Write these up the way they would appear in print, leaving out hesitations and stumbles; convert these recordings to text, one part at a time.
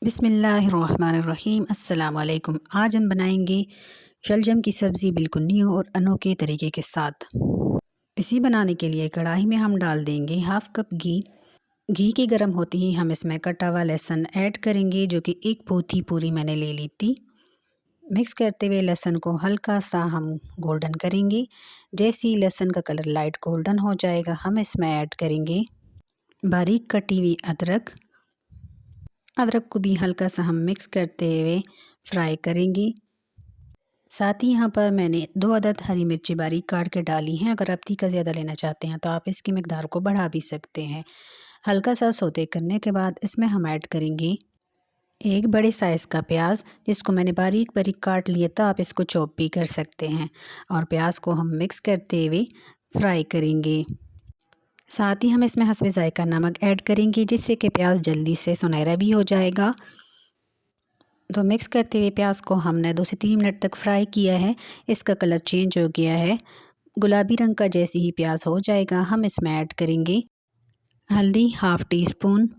बिस्मिल्लाहिर्रहमानिर्रहीम। अस्सलाम वालेकुम। आज हम बनाएंगे शलजम की सब्ज़ी बिल्कुल न्यू और अनोखे तरीके के साथ। इसी बनाने के लिए कढ़ाई में हम डाल देंगे हाफ़ कप घी। घी के गर्म होते ही हम इसमें कटा हुआ लहसुन ऐड करेंगे, जो कि एक पोथी पूरी मैंने ले ली थी। मिक्स करते हुए लहसुन को हल्का सा हम गोल्डन करेंगे। जैसे ही लहसुन का कलर लाइट गोल्डन हो जाएगा, हम इसमें ऐड करेंगे बारीक कटी हुई अदरक। अदरक को भी हल्का सा हम मिक्स करते हुए फ्राई करेंगे। साथ ही यहाँ पर मैंने 2 अदद हरी मिर्ची बारीक काट के डाली हैं। अगर आप तीखा ज़्यादा लेना चाहते हैं तो आप इसकी मिकदार को बढ़ा भी सकते हैं। हल्का सा सौते करने के बाद इसमें हम ऐड करेंगे एक बड़े साइज़ का प्याज, जिसको मैंने बारीक बारीक काट लिया था। आप इसको चॉप भी कर सकते हैं। और प्याज को हम मिक्स करते हुए फ्राई करेंगे। साथ ही हम इसमें हस्बे ज़ायका नमक ऐड करेंगे, जिससे कि प्याज जल्दी से सुनहरा भी हो जाएगा। तो मिक्स करते हुए प्याज को हमने 2 से 3 मिनट तक फ्राई किया है। इसका कलर चेंज हो गया है, गुलाबी रंग का। जैसे ही प्याज हो जाएगा, हम इसमें ऐड करेंगे हल्दी हाफ़ टी स्पून,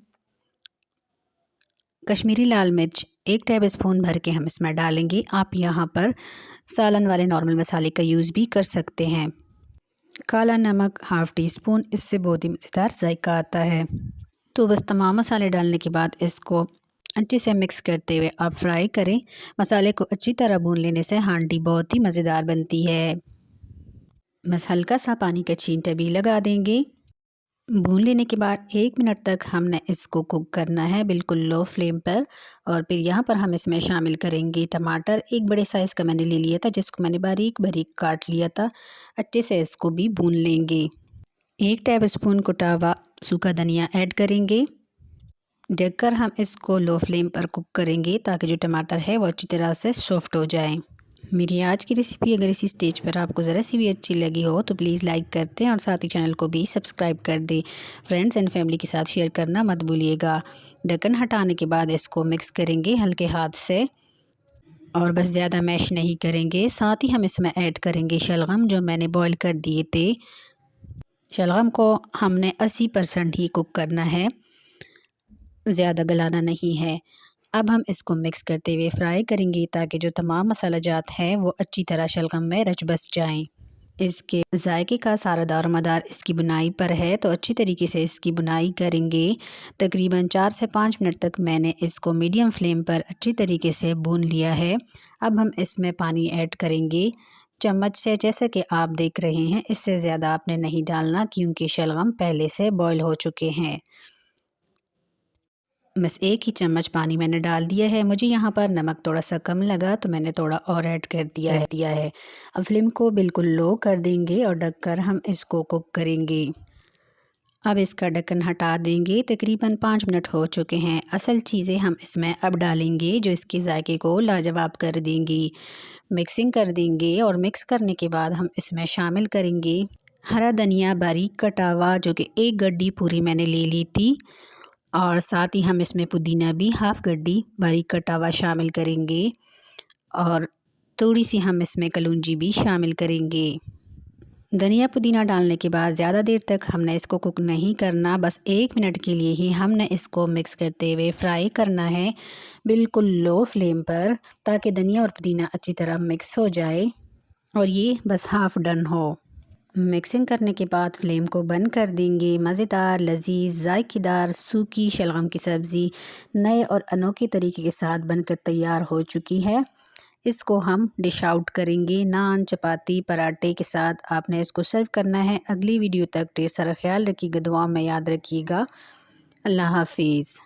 कश्मीरी लाल मिर्च 1 टेबलस्पून भर के हम इसमें डालेंगे। आप यहाँ पर सालन वाले नॉर्मल मसाले का यूज़ भी कर सकते हैं। काला नमक हाफ़ टी स्पून, इससे बहुत ही मज़ेदार जायका आता है। तो बस तमाम मसाले डालने के बाद इसको अच्छे से मिक्स करते हुए आप फ्राई करें। मसाले को अच्छी तरह भून लेने से हांडी बहुत ही मज़ेदार बनती है। बस हल्का सा पानी का छींटा भी लगा देंगे। भून लेने के बाद 1 मिनट तक हमने इसको कुक करना है, बिल्कुल लो फ्लेम पर। और फिर यहाँ पर हम इसमें शामिल करेंगे टमाटर। एक बड़े साइज़ का मैंने ले लिया था, जिसको मैंने बारीक बारीक काट लिया था। अच्छे से इसको भी भून लेंगे। 1 टेबलस्पून कुटा हुआ सूखा धनिया ऐड करेंगे। ढककर हम इसको लो फ्लेम पर कुक करेंगे, ताकि जो टमाटर है वो अच्छी तरह से सॉफ्ट हो जाए। मेरी आज की रेसिपी अगर इसी स्टेज पर आपको ज़रा सी भी अच्छी लगी हो तो प्लीज़ लाइक कर दें और साथ ही चैनल को भी सब्सक्राइब कर दें। फ्रेंड्स एंड फैमिली के साथ शेयर करना मत भूलिएगा। ढक्कन हटाने के बाद इसको मिक्स करेंगे हल्के हाथ से, और बस ज़्यादा मैश नहीं करेंगे। साथ ही हम इसमें ऐड करेंगे शलगम, जो मैंने बॉईल कर दिए थे। शलगम को हमने 80% ही कुक करना है, ज़्यादा गलाना नहीं है। अब हम इसको मिक्स करते हुए फ्राई करेंगे, ताकि जो तमाम मसाला जात है वो अच्छी तरह शलगम में रच बस जाएं। इसके जायके का सारा दारोमदार इसकी बुनाई पर है, तो अच्छी तरीके से इसकी बुनाई करेंगे। तकरीबन 4 से 5 मिनट तक मैंने इसको मीडियम फ्लेम पर अच्छी तरीके से भून लिया है। अब हम इसमें पानी ऐड करेंगे चम्मच से, जैसे कि आप देख रहे हैं। इससे ज़्यादा आपने नहीं डालना, क्योंकि शलगम पहले से बॉयल हो चुके हैं। बस 1 ही चम्मच पानी मैंने डाल दिया है। मुझे यहाँ पर नमक थोड़ा सा कम लगा, तो मैंने थोड़ा और ऐड कर दिया है। अब फ्लेम को बिल्कुल लो कर देंगे और ढककर हम इसको कुक करेंगे। अब इसका ढक्कन हटा देंगे। तकरीबन 5 मिनट हो चुके हैं। असल चीज़ें हम इसमें अब डालेंगे, जो इसके जायके को लाजवाब कर देंगी। मिक्सिंग कर देंगे, और मिक्स करने के बाद हम इसमें शामिल करेंगे हरा धनिया बारीक कटा हुआ, जो कि 1 गड्डी पूरी मैंने ले ली थी। और साथ ही हम इसमें पुदीना भी हाफ़ गड्डी बारीक कटा हुआ शामिल करेंगे, और थोड़ी सी हम इसमें कलौंजी भी शामिल करेंगे। धनिया पुदीना डालने के बाद ज़्यादा देर तक हमने इसको कुक नहीं करना, बस 1 मिनट के लिए ही हमने इसको मिक्स करते हुए फ्राई करना है, बिल्कुल लो फ्लेम पर, ताकि धनिया और पुदीना अच्छी तरह मिक्स हो जाए और ये बस हाफ़ डन हो। मिक्सिंग करने के बाद फ्लेम को बंद कर देंगे। मज़ेदार, लजीज, जायकेदार सूखी शलगम की सब्ज़ी नए और अनोखे तरीके के साथ बनकर तैयार हो चुकी है। इसको हम डिश आउट करेंगे नान, चपाती, पराठे के साथ। आपने इसको सर्व करना है। अगली वीडियो तक ढेर सारा ख्याल रखिएगा, दुआ में याद रखिएगा। अल्लाह हाफिज़।